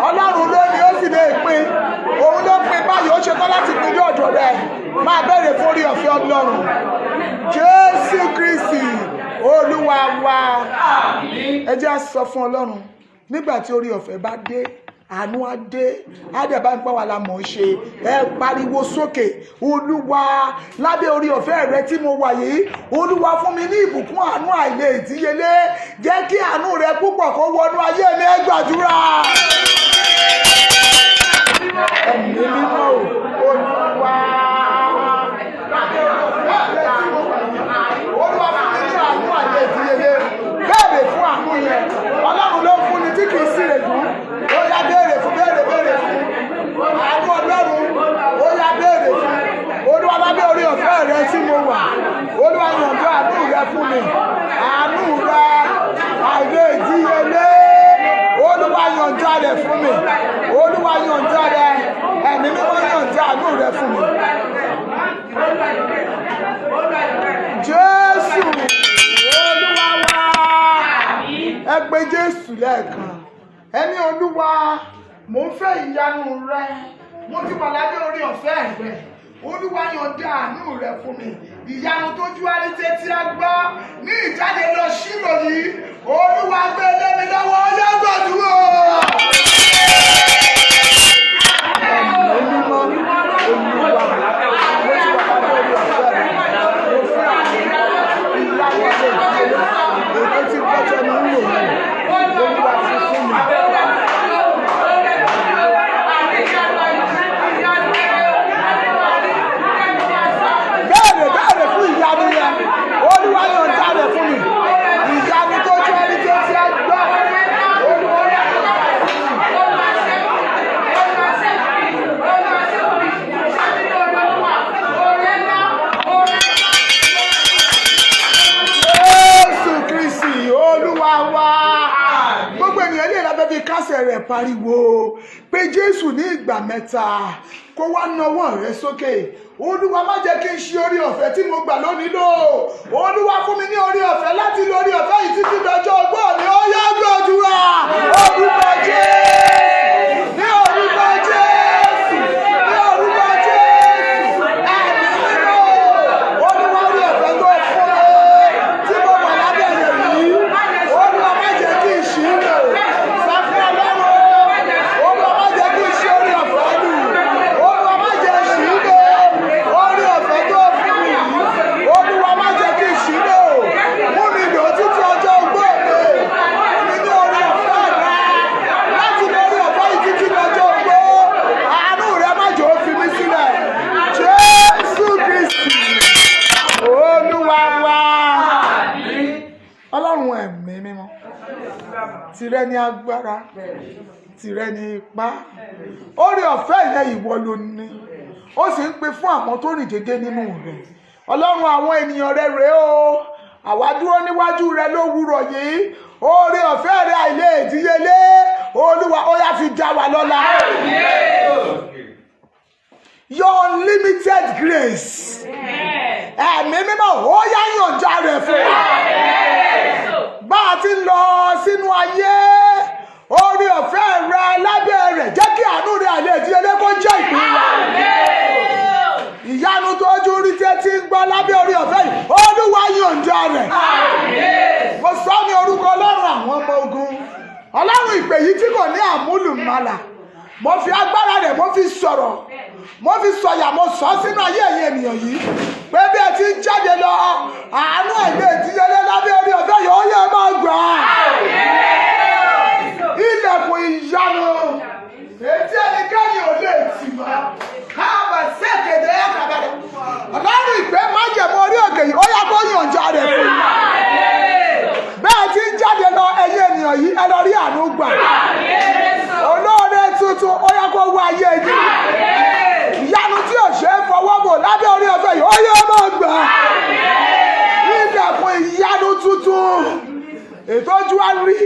Ọlọ́run ló ní ó sì lè pín. Òun ló pín báyìí, ó ṣetán láti pín ní ọ̀dọ̀ rẹ̀. Máa béèrè fún orí ọ̀fẹ́ Ọlọ́run. Jésù Kristi Olúwa wa. Ẹ jẹ́ á sọ fún Ọlọ́run nígbà tí orí ọ̀fẹ́ bá dé, àánú á dé, á dẹ̀ bá ń pa wà la mọ̀ ọ́ ṣe. Ẹ pariwo sókè, Olúwa lábẹ́ orí ọ̀fẹ́ rẹ tí mo wà yìí, Olúwa fún mi ní ìbùkún àánú àìlè ìdíyelé, jẹ́ kí àánú rẹ púpọ̀ kó wọnú ayé mi. Ẹ gbàdúrà. Ẹ̀mí mímọ́ o, Olúwa lábẹ́ orí ọ̀fẹ́ rẹ tí mo wà yìí, Olúwa fún mi ní àánú àìlè ìdíyelé. Béèrè fún àánú yẹn. Ọlọ́run ló fún ni tí kì í sí rẹ̀ dùn. Ó yá béèrè fún. Àánú Ọlọ́run ó yá béèrè fún. Olúwa lábẹ́ orí ọ̀fẹ́ rẹ tí mo wà, Olúwa yọ̀ǹda àánú rẹ fún mi. Àánú rẹ àìlè ìdíyelé, Olúwa yọ̀ǹda rẹ̀ fún mi. Olúwa yọ̀ǹda rẹ, ẹ̀mí mímọ́ yọ̀ǹda àánú rẹ fún mi. Jésù Olúwa wa. Ẹ pé Jésù lẹ́ẹ̀kan. Ẹni Olúwa, mo ń fẹ́ ìyanu rẹ, mo ti wà lábẹ́ orí ọ̀fẹ́ rẹ. Olúwa yọ̀ǹda àánú rẹ fún mi. Ìyanu tójú àríté tí a gbọ́ ní ìjáde lọ sílò yìí, Olúwa gbé lé mi lọ́wọ́, ó yá gbàdúrà. Ẹ̀mí mímọ́ Olúwa, mo ti wà lábẹ́ orí ọ̀fẹ́ rẹ. Mo fẹ́ ìyanu èdè tí gbọ́jọ́ ní ń lò yìí. Olúwa fi fún mi. Béèrè fún ìyanu yẹn. Olúwa yọ̀ǹda rẹ̀ fún mi. Ìyanu tó jẹ́ ẹni tó ti ẹ gbọ́. Jésù Kristi Olúwa wa. Gbogbo ènìyàn lè lábẹ́ bí kásẹ̀ rẹ̀ pariwo pé Jésù ní ìgbà mẹ́ta, kó wá nawọ́ rẹ sókè. Olúwa má jẹ́ kí n ṣe orí ọ̀fẹ́ tí mo gbà lónìí lò. Olúwa fún mi ní orí ọ̀fẹ́ láti lo orí ọ̀fẹ́ yìí títí dọjọ́ ogbó mi. Ó yá gbàdúrà orúkọ Jésù, ní orúkọ Jésù, ní orúkọ Jésù. Ẹ̀mí mímọ́, Olúwa orí ọ̀fẹ́ tó fún mi tí mo wà lábẹ́ rẹ̀ yìí. Olúwa má jẹ́ kí n ṣì í lò. Sọ fún Ọlọ́run, Olúwa má jẹ́ kí n ṣe orí ọ̀fẹ́ lù. Olúwa má jẹ́ ṣì í lò. Orí ọ̀fẹ́ tó fún mi yìí. Olúwa má jẹ́ kí n ṣì í lò. Mú mi lò títí ọjọ́ ogbó mi. Fún mi ní orí ọ̀fẹ́ rẹ láti lo orí ọ̀fẹ́ yìí títí lọ́jọ́ ogbó. Àánú rẹ má jẹ́ ó fi mí sílẹ̀. Jésù Kristi Olúwa wa. Ọlọ́run ẹ̀mí mímọ́, tìrẹ ni agbára, tìrẹ ni ipá. Orí ọ̀fẹ́ yẹn ìwọ ló ní, ó sì ń pè fún àwọn tó rìn déédéé nínú rẹ̀. Ọlọ́run àwọn ènìyàn rẹ rèé o, àwa dúró níwájú rẹ lówùúrọ̀ yìí. Orí ọ̀fẹ́ rẹ àìlè ìdíyelé, Olúwa ó yá fi dá wa lọ́lá. Your unlimited grace, ẹ̀mí mímọ́ ó yá yànjá rẹ̀ fún wa. Bá a ti ń lọ sínú ayé, orí ọ̀fẹ́ rẹ lábẹ́ rẹ̀ jẹ́ kí àánú rẹ àìlè ìdíyelé kó jẹ́ ìpín wa. Ìyanu tó ojú rí tẹ́tí ń gbọ́ lábẹ́ orí ọ̀fẹ́ yìí, Olúwa yànjá rẹ̀. Mo sọ ní orúkọ Ọlọ́run àwọn ọmọ ogun, Ọlọ́run ìpè yìí tí kò ní àmúlùmálà. Mo fi agbára rẹ̀, mo fi sọ̀rọ̀, mo fi sọ̀yà, mo sọ sínú ayé ẹ̀yin ènìyàn yìí pé bí ẹ ti ń jáde lọ, àánú àìlè ìdíyelé lábẹ́ orí ọ̀fẹ́ yìí ó yẹ máa gbà. Ilẹ̀kùn ìyanu ètí ẹnikẹ́ni ò lè tì mọ́. Káàbà sẹ́kẹ̀dẹ̀ ẹ̀ kàbàdà. Ọlọ́run ìpè májẹ̀mú orí òkè yìí ó yá kó yànjá rẹ̀ fún mi. Bẹ́ẹ̀ ti ń jáde lọ ẹ̀yin ènìyàn yìí, ẹ lọ rí àánú gbà. Olóore tuntun ó yá kó wá ayé yìí. Ìyanu tí ò ṣe é fọwọ́ bò lábẹ́ orí ọ̀fẹ́ yìí ó yá máa gbà. Ilẹ̀kùn ìyanu tuntun ètò ojú wa rí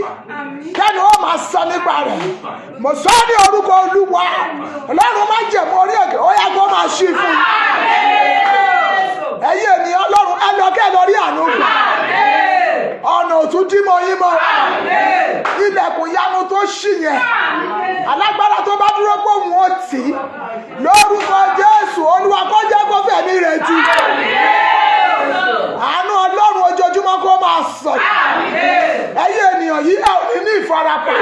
kẹ́ni ó máa sọ nípa rẹ̀. Mo sọ ní orúkọ Olúwa, Ọlọ́run má jẹ̀mú orí òkè ó yá kó máa ṣí fún mi. Ẹ̀yin ènìyàn Ọlọ́run ẹ lọ kẹ́ ẹ lọ rí àánú gbà. Ọ̀nà òtún dí mọ́ yín mọ́. Ilẹ̀kùn ìyanu tó ṣí yẹn, alágbára tó bá dúró pé òun ó tì í lórúkọ Jésù Olúwa kó jẹ́ kó fẹ̀mí rẹ̀ tì. Àánú Ọlọ́run ojoojúmọ́ kó máa sọ̀rọ̀. Ẹ̀yin ènìyàn yìí ẹ ò ní ní ìfarapa.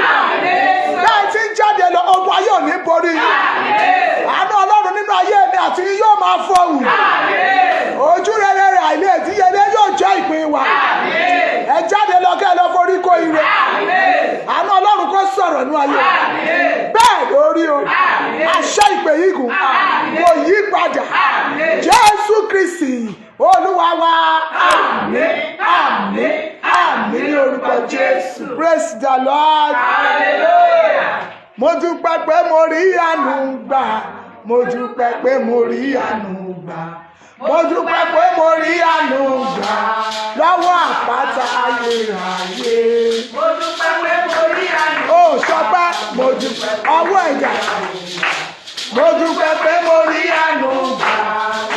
Bẹ́ẹ̀ tí ń jáde lọ, ogun ayé ò ní borí yín. Àánú Ọlọ́run nínú ayé mi àti yín yóò máa fọhùn. Ojú rere rẹ̀ àìlè ìdíyelé yóò jẹ́ ìpín wa. Ẹ jáde lọ kẹ́ ẹ lọ forí kó ire. Àánú Ọlọ́run kó sọ̀rọ̀ nínú ayé. Bẹ́ẹ̀ lórí o, àṣẹ ìpè yìí gùn kò yí padà. Jésù Kristi Olúwa wa. Àmín, àmín, àmín ní orúkọ Jésù. Praise the Lord. Hallelujah. Mo dúpẹ́ pé mo rí àánú gbà. Mo dúpẹ́ pé mo rí àánú gbà. Mo dúpẹ́ pé mo rí àánú gbà lọ́wọ́ àpáta ayérayé. Mo dúpẹ́ pé mo rí àánú. Ó sọ pé mo dúpẹ́ ọwọ́ ẹ̀yà. Mo dúpẹ́ pé mo rí àánú gbà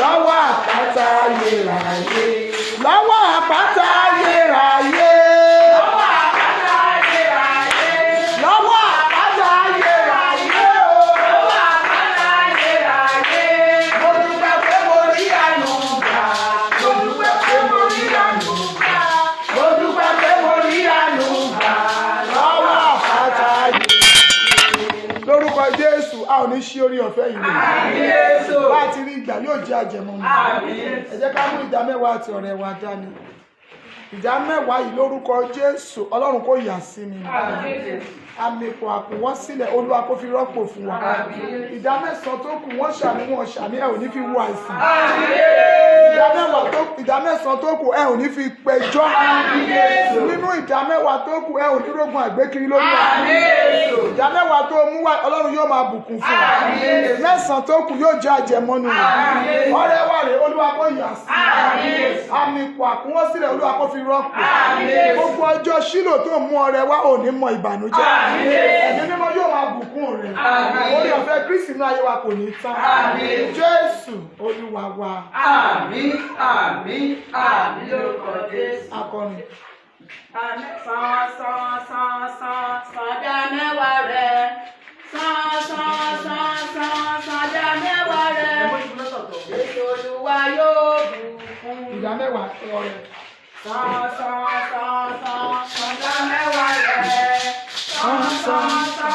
lọ́wọ́ àpáta ayérayé. Lọ́wọ́ àpáta ayérayé. Lọ́wọ́ àpáta ayérayé. Lọ́wọ́ àpáta ayérayé. Lọ́wọ́ àpáta ayérayé. Mo dúpẹ́ pé mo rí àánú gbà. Mo dúpẹ́ pé mo rí àánú gbà. Mo dúpẹ́ pé mo rí àánú gbà lọ́wọ́ àpáta ayérayé. Lórúkọ Jésù, a ò ní ṣí orí ọ̀fẹ́ yìí lò. Bá a ti rí ìgbà yóò jẹ́ àjẹmọ́nù. Ẹ jẹ́ ká mú ìdá mẹ́wàá àti ọrẹ wa dání. Ìdá mẹ́wàá yìí lórúkọ Jésù, Ọlọ́run kó yà sí mi. Àmì ipò àpò wọ́n sílẹ̀, Olúwa kó fi rọ́pò fún wa. Ìdá mẹ́sàn-án tó kù wọ́n ṣàmì wọn ṣàmì ẹ̀ ò ní fi wo àìsàn. ìdámẹ́sàn tó kù ẹ ò ní fi pẹjọ́. Nínú ìdámẹ́wàá tó kù ẹ ò ní rógun àgbékiri lórí ẹ̀. Ìdámẹ́wàá tó mú wá Ọlọ́run yóò máa bùkún fún wa. Mẹ́sàn tó kù yóò jẹ́ àjẹmọ́nú rẹ̀. Ọrẹ wà rè Olúwa kó yà sí. Àmì ipò àkúnwọ́ sílẹ̀ Olúwa kó fi rọ́pò. Gbogbo ọjọ́ Ṣílò tó mú ọrẹ wá ò ní mọ ìbànújẹ́. Ẹ̀mí mímọ́ yóò máa bùkún rẹ̀. Orí ọ̀fẹ́ Kristi náà ayé wa kò ní tán. Jésù Olúwa wa. Àmín, àmín, àmín lórúkọ Jésù. Akọrin. Sànjà mẹ́wàá rẹ̀. Sànjà mẹ́wàá rẹ̀. Ètò Olúwa yóò bùkún. Ìdá mẹ́wàá ọrẹ. Sànjà mẹ́wàá rẹ̀.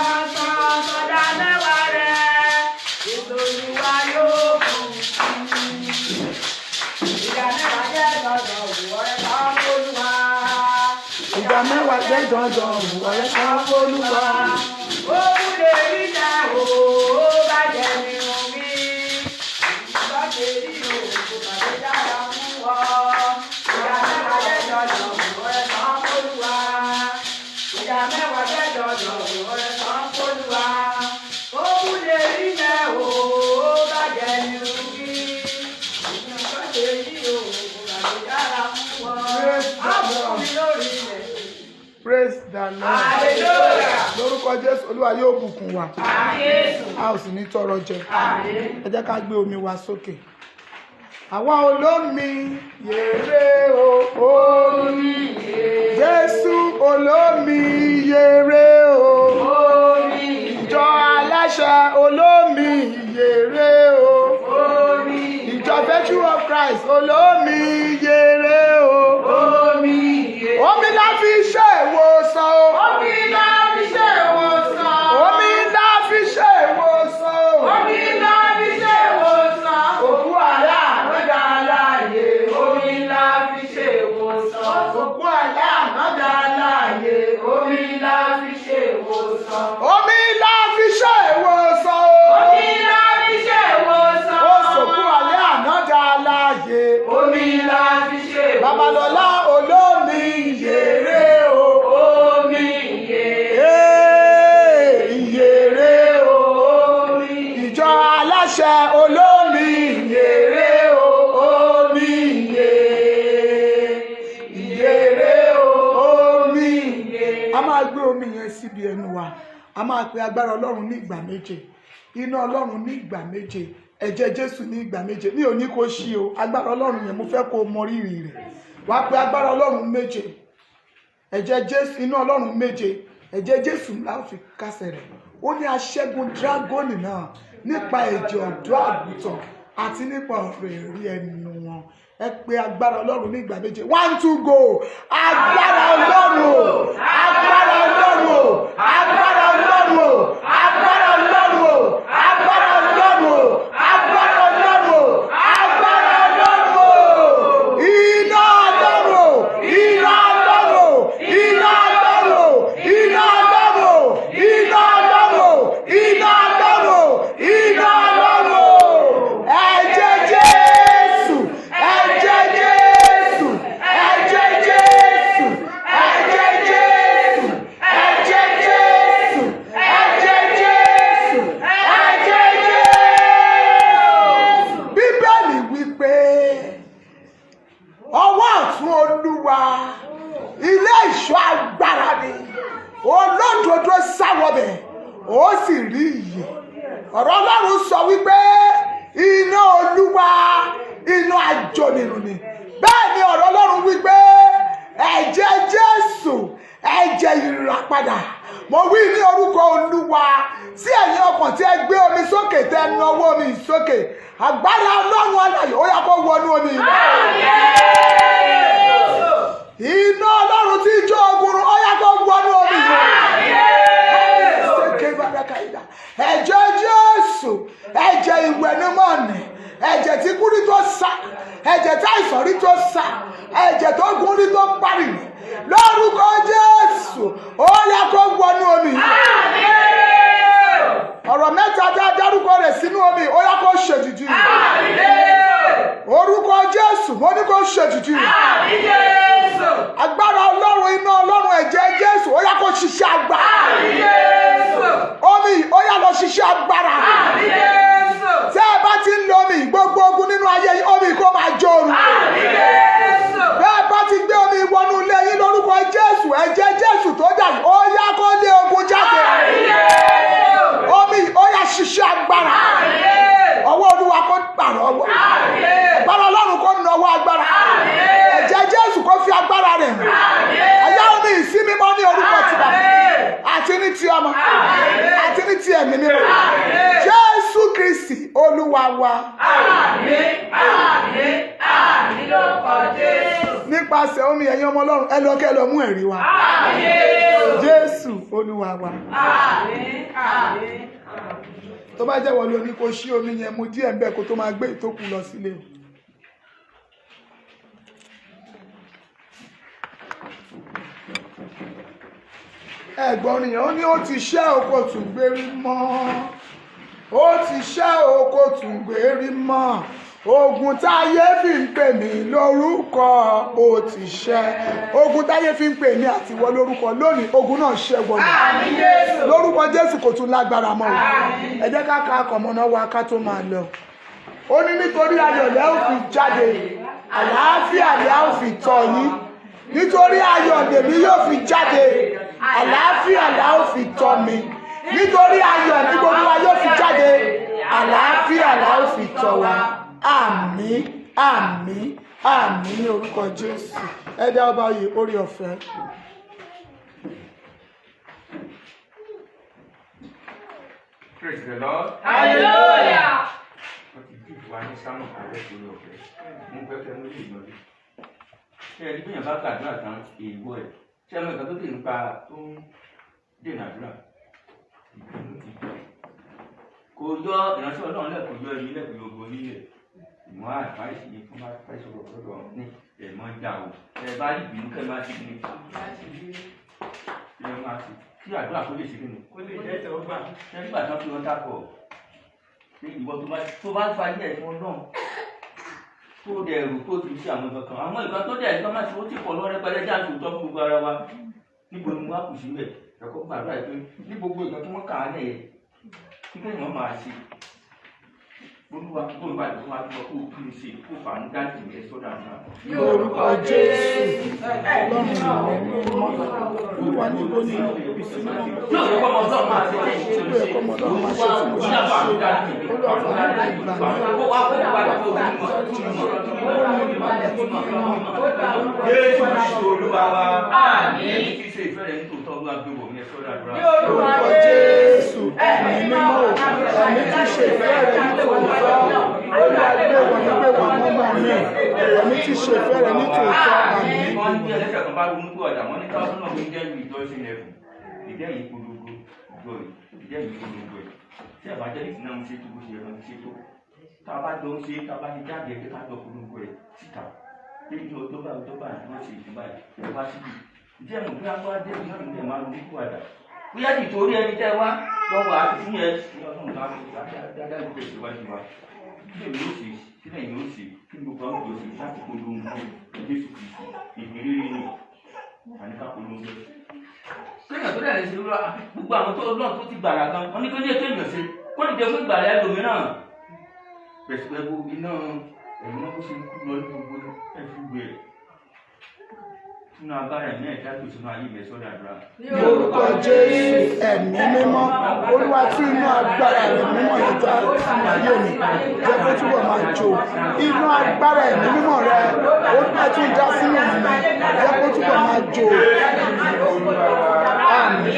Sànjà mẹ́wàá rẹ̀. Ètò Olúwa yóò bùkún. Ìdá mẹ́wàá jẹ́ dandan ọ̀rẹ́ kan Olúwa. Ìdá mẹ́wàá jẹ́ dandan ọ̀rẹ́ kan Olúwa. Ó lè rí náà ó bàjẹ́ nínú mi. Ìbájẹ́ rí òkú tàbí dára fún ọ. Ìdá mẹ́wàá jẹ́ dandan ọ̀rẹ́ kan Olúwa. Ìdá mẹ́wàá jẹ́ dandan ọ̀rẹ́ kan Olúwa. Ó lè rí náà ó bàjẹ́ nínú mi. Ìbájẹ́ rí òkú tàbí dára fún ọ. Praise the Lord. Hallelujah. Lórúkọ Jésù Olúwa yóò bùkún wa. Àmín. A ò sì ní tọrọ jẹ. Àmín. Ẹ jẹ́ ká gbé omi wa sókè. Àwa olómi yèrè o. Omi yèrè. Jésù olómi yèrè o. Omi Ìjọ aláṣẹ olómi yèrè o. Omi Ìjọ Virtue of Christ olómi yèrè o. Omi yèrè. Omi la fi ṣe ìwòsàn o. Omi la fi ṣe ìwòsàn. Omi la fi ṣe ìwòsàn o. Omi la fi ṣe ìwòsàn. Òkú àlá àmọ́dá láàyè. Omi la fi ṣe ìwòsàn. Òkú àlá àmọ́dá láàyè. Omi la fi ṣe ìwòsàn. Omi la fi ṣe ìwòsàn o. Omi la fi ṣe ìwòsàn. Ó sòkú alẹ́ àná dá láàyè. Omi la fi ṣe ìwòsàn. Babalọ́lá olómi yèrè o. Omi yèrè. Ìyèrè o. Ìjọ aláṣẹ olómi yèrè o. Omi yèrè o. Omi yèrè. A máa gbé omi yẹn síbi ẹnu wa. A máa pe agbára Ọlọ́run ní ìgbà méje. Iná Ọlọ́run ní ìgbà méje. Ẹ̀jẹ̀ Jésù ní ìgbà méje. Mi ò ní kó ṣí o. Agbára Ọlọ́run yẹn mo fẹ́ kó mọ rírì rẹ̀. Wàá pe agbára Ọlọ́run méje. Ẹ̀jẹ̀ Jésù, iná Ọlọ́run méje. Ẹ̀jẹ̀ Jésù la ó fi kásẹ̀ rẹ̀. Ó ní aṣẹ́gun dírágọ́nì náà nípa ẹ̀jẹ̀ ọ̀dọ́ àgùntàn àti nípa ọ̀rọ̀ ẹ̀rí ẹnu wọn. Ẹ pe agbára Ọlọ́run ní ìgbà méje. 1, 2 go. Agbára Ọlọ́run o. Agbára Ọlọ́run o. Agbára Ọlọ́run o. Agbára Ọlọ́run o. Agbára Ọlọ́run o. Agbára Ọlọ́run o. Agbára Ọlọ́run o. Iná Ọlọ́run o. Iná Ọlọ́run o. Iná Ọlọ́run o. Iná Ọlọ́run o. Iná Ọlọ́run o. Iná Ọlọ́run o. Iná Ọlọ́run o. Ẹ̀jẹ̀ Jésù. Ẹ̀jẹ̀ Jésù. Ẹ̀jẹ̀ Jésù. Ẹ̀jẹ̀ Jésù. Ẹ̀jẹ̀ Jésù. Ẹ̀jẹ̀ Jésù. Ẹ̀jẹ̀ Jésù. Bíbélì wípé ọwọ́ ọ̀tún Olúwa ilé ìṣọ́ agbára ni olódodo sáwọ́bẹ̀ ó sì rí ìyè. Ọ̀rọ̀ Ọlọ́run sọ wípé iná Olúwa iná ajónirun ni. Bẹ́ẹ̀ ni ọ̀rọ̀ Ọlọ́run wípé ẹ̀jẹ̀ Jésù ẹ̀jẹ̀ ìràpadà. Mo wí ní orúkọ Olúwa sí ẹ̀yin ọkàn tí ẹ gbé omi sókè tẹ ẹnu ọwọ́ mi sókè. Agbára Ọlọ́run alààyè ó yá kó wọnú omi yìí. Iná Ọlọ́run tí jó ogun ó yá kó wọnú omi yìí. Ẹ̀jẹ̀ Jésù ẹ̀jẹ̀ ìwẹ̀nùmọ́ni ẹ̀jẹ̀ tí kú rí tó sá ẹ̀jẹ̀ tí àìsàn rí tó sá ẹ̀jẹ̀ tó gún rí tó parí lórúkọ Jésù ó yá kó wọnú omi yìí. Ọ̀rọ̀ mẹ́ta dá dárúkọ rẹ̀ sínú omi ó yá kó ṣèdìdì. Orúkọ Jésù mo ní kó ṣètùtù rẹ̀. Agbára Ọlọ́run, iná Ọlọ́run, ẹ̀jẹ̀ Jésù ó yá kó ṣiṣẹ́ agbára. Omi ó yá lọ ṣiṣẹ́ agbára. Tẹ́ ẹ bá ti ń lo omi, gbogbo ogun nínú ayé yìí, omi kó máa jòrò. Bẹ́ẹ̀ bá ti gbé omi wọnú ilé yín lórúkọ Jésù, ẹ̀jẹ̀ Jésù tó dà yìí, ó yá kó lé ogun jáde. Omi ó yá ṣiṣẹ́ agbára. Ọwọ́ Olúwa kó pààrọ̀ ọwọ́. Agbára Ọlọ́run kó nawọ́ agbára. Ẹ̀jẹ̀ Jésù kó fi agbára rẹ̀ hàn. Ẹ̀yà omi ìsí mímọ́ ní orúkọ ti Bàbá àti ní ti Ọmọ àti ní ti Ẹ̀mí mímọ́. Jésù Kristi Olúwa wa. Nípasẹ̀ omi ẹ̀yin ọmọ Ọlọ́run, ẹ lọ kẹ́ lọ mú ẹ̀rí wa. Jésù Olúwa wa. Tó bá jẹ́ wọ́n ló ní kó ṣí omi yẹn mu díẹ̀ ń bẹ̀ kó tó máa gbé ìtókù lọ sílé. Ẹ̀gbọ́n nìyẹn ó ní ó ti ṣẹ́ oko tún gbérí mọ́. Ó ti ṣẹ́ oko tún gbérí mọ́. Ogun táyé fi ń pè mí lórúkọ ó ti ṣẹ́. Ogun táyé fi ń pè mí àti wọ lórúkọ lónìí, ogun náà ṣẹ́ gbọ́dọ̀. Lórúkọ Jésù kò tún lágbára mọ́. Ẹ jẹ́ ká ka àkọ̀mọ́ná wa ká tó máa lọ. Ó ní nítorí ayọ̀ lẹ́ ò fi jáde, àlàáfíà lẹ́ ò fi tọ́ yín. Nítorí ayọ̀ lèmi yóò fi jáde, àlàáfíà lẹ́ ò fi tọ́ mi. Nítorí ayọ̀ ní gbogbo wa yóò fi jáde, àlàáfíà lẹ́ ò fi tọ́ wa. Àmín, àmín, àmín ní orúkọ Jésù. Ẹ dá ọba yìí orí ọ̀fẹ́. Praise the Lord. Hallelujah. Wọ́n ti dìbò wa ní sámù ààrẹ torí ọ̀fẹ́. Mo fẹ́ kẹ́ mú ìgbọ̀n rí. Ṣé ẹni bí èèyàn bá gbàdúrà tán èèwọ̀ ẹ̀? Ṣé ẹnu ìgbà tó dé nípa tó ń dènà àdúrà? Kò yọ ìránṣẹ́ Ọlọ́run lẹ̀, kò yọ ẹ̀mí lẹ̀, kò yọ ògo nílẹ̀. Ìmọ̀ àdìmáìsì ni fún máa fẹ́ sọ̀rọ̀ lọ́dọ̀ ní ẹ̀mọ́ ìjà o. Ẹ bá rí ìbínú kẹ́ máa ti ní. Ẹ máa ti kí àdúrà kó lè ṣe kí ni? Kó lè jẹ́ ẹ̀sẹ̀ ọgbà. Ṣé nígbà tí wọ́n fi wọn dápọ̀? Ṣé ìwọ tó bá fa ilé ẹ̀fọn náà? Tó dẹ̀ rò tó ti ṣe àwọn kankan. Àwọn ìkan tó dẹ̀ ẹ̀ka máa ṣe ó ti pọ̀ lọ́rẹ́ pẹ́lẹ́ jáde òótọ́ fún gbogbo ara wa. Níbo ni wọ́n á kù sílẹ̀? Ẹ̀kọ́ gbàdúrà yìí pé ní gbogbo ìkan tí wọ́n kà á lẹ̀ yẹ kí kéèyàn máa ṣe. Olúwa tó wà lọ́wọ́ wa tó kó kí n ṣe kó fà ń dájú ẹ̀ sọ́dà náà. Lórúkọ Jésù, Ọlọ́run ìwọ̀n Olúwa níbo ni ìsinmi náà. Yóò kọ́ ọmọ ọdọ́ máa ṣe lẹ́yìn tí ó ṣe. Olúwa máa ṣe tí mo ṣe ṣe. Olúwa fún mi ní ìgbà náà. Jésù Olúwa wa. Àmín. Kí ṣe ìfẹ́ rẹ̀ ní tòótọ́ Olúwa gbé wọ̀ mí ẹ sọ́dà àdúrà. Lórúkọ Jésù, ẹ̀mí mímọ́ o, ẹ̀mí tí ṣe ìfẹ́ rẹ̀ ní tòótọ́. Olúwa gbé wọ̀ mí mọ́ mi. Ẹ̀mí tí ṣe ìfẹ́ rẹ̀ ní tòótọ́. Àmín. Wọ́n ní bí ẹlẹ́sẹ̀ kan bá ronú pé ọ̀dà wọ́n ní káwọn náà ń jẹ́ ìlú ìjọsìn lẹ́fù. Ìjẹ́ yìí polongo ìjọ yìí, ìjẹ́ yìí polongo ẹ̀. Tí àbájẹ́lìsì náà ń ṣe tó bó ṣe ẹran ṣe tó. Tá a bá jọ ń ṣe, tá a bá ti jáde ẹgbẹ́ ká jọ polongo ẹ̀ síta. Bí ìjọ tó bá wọ́n ṣe ìjọba ẹ̀ wá síbi. Ìjẹ́ mọ̀ bí wọ́n á dé ìjọ ìjọ máa ronú kú àdá. Bóyá nítorí ẹni tẹ́ wá lọ́wọ́ àti fún yẹn ọlọ́run náà dáadáa ló pèsè wájú wa. Sílẹ̀ yóò ṣe, sílẹ̀ yóò ṣe, kí gbogbo àwọn yóò ṣe láti polongo Jésù Kristi ìgbìrírí ni àníká polongo. Kéèyàn tó dẹ̀ lè ṣe wúrọ̀ gbogbo àwọn tó lọ́ọ̀ tó ti gbàrà gan, wọ́n ní kí ó ní ètò èèyàn ṣe, kó ní jẹ́ fún ìgbàlẹ̀ ẹlòmíràn. Pẹ̀sìpẹ̀ gbogbo iná ẹ̀rọ náà kó ṣe kú lọ ní gbogbo ẹ̀fúgbẹ̀ sínú agbára ẹ̀mí ẹ̀dá tó sínú ayé ìbẹ̀ sọ́dà àdúrà. Lórúkọ Jésù, ẹ̀mí mímọ́, Olúwa tí inú agbára rẹ̀ mímọ́ yẹn dá sínú ayé mi, jẹ́ kó túbọ̀ máa jó. Inú agbára ẹ̀mí mímọ́ rẹ̀, Olúwa tí ń dá sínú mi, jẹ́ kó túbọ̀ máa jó. Àmín.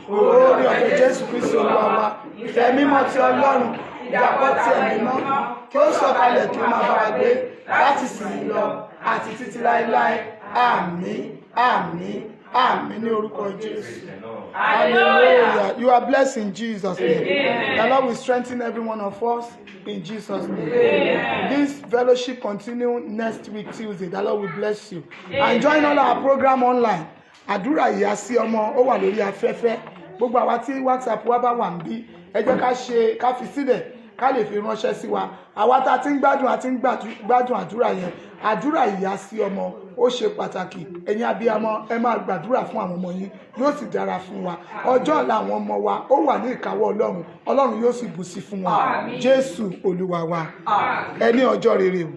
Orí ọ̀fẹ́ Jésù Kristi Olúwa wa, ìfẹ́ mímọ́ ti Ọlọ́run, ìdàpọ̀ ti ẹ̀mí mọ́, kí ó sọ̀kalẹ̀ kí ó máa bá wa gbé láti sìn lọ àti títí láéláé. Àmín, àmín, àmín ní orúkọ Jésù. Hallelujah. You are blessed in Jesus' name. The Lord will strengthen every one of us in Jesus' name. This fellowship continue next week Tuesday. The Lord will bless you. And join all our program online. Àdúrà ìyá sí ọmọ ó wà lórí afẹ́fẹ́. Gbogbo àwa tí WhatsApp wa bá wà níbí, ẹ jẹ́ ká fi sílẹ̀. ká lè fi ránṣẹ́ sí wa. Àwa tá ti ń gbádùn àdúrà yẹn, àdúrà ìyá sí ọmọ ó ṣe pàtàkì. Ẹ̀yin abiyamọ ẹ máa gbàdúrà fún àwọn ọmọ yín, yóò sì dára fún wa. Ọjọ́ ọ̀la àwọn ọmọ wa ó wà ní ìkáwọ́ Ọlọ́run, Ọlọ́run yóò sì bùsí fún wa. Jésù Olúwa wa. Ẹ ní ọjọ́ rere o.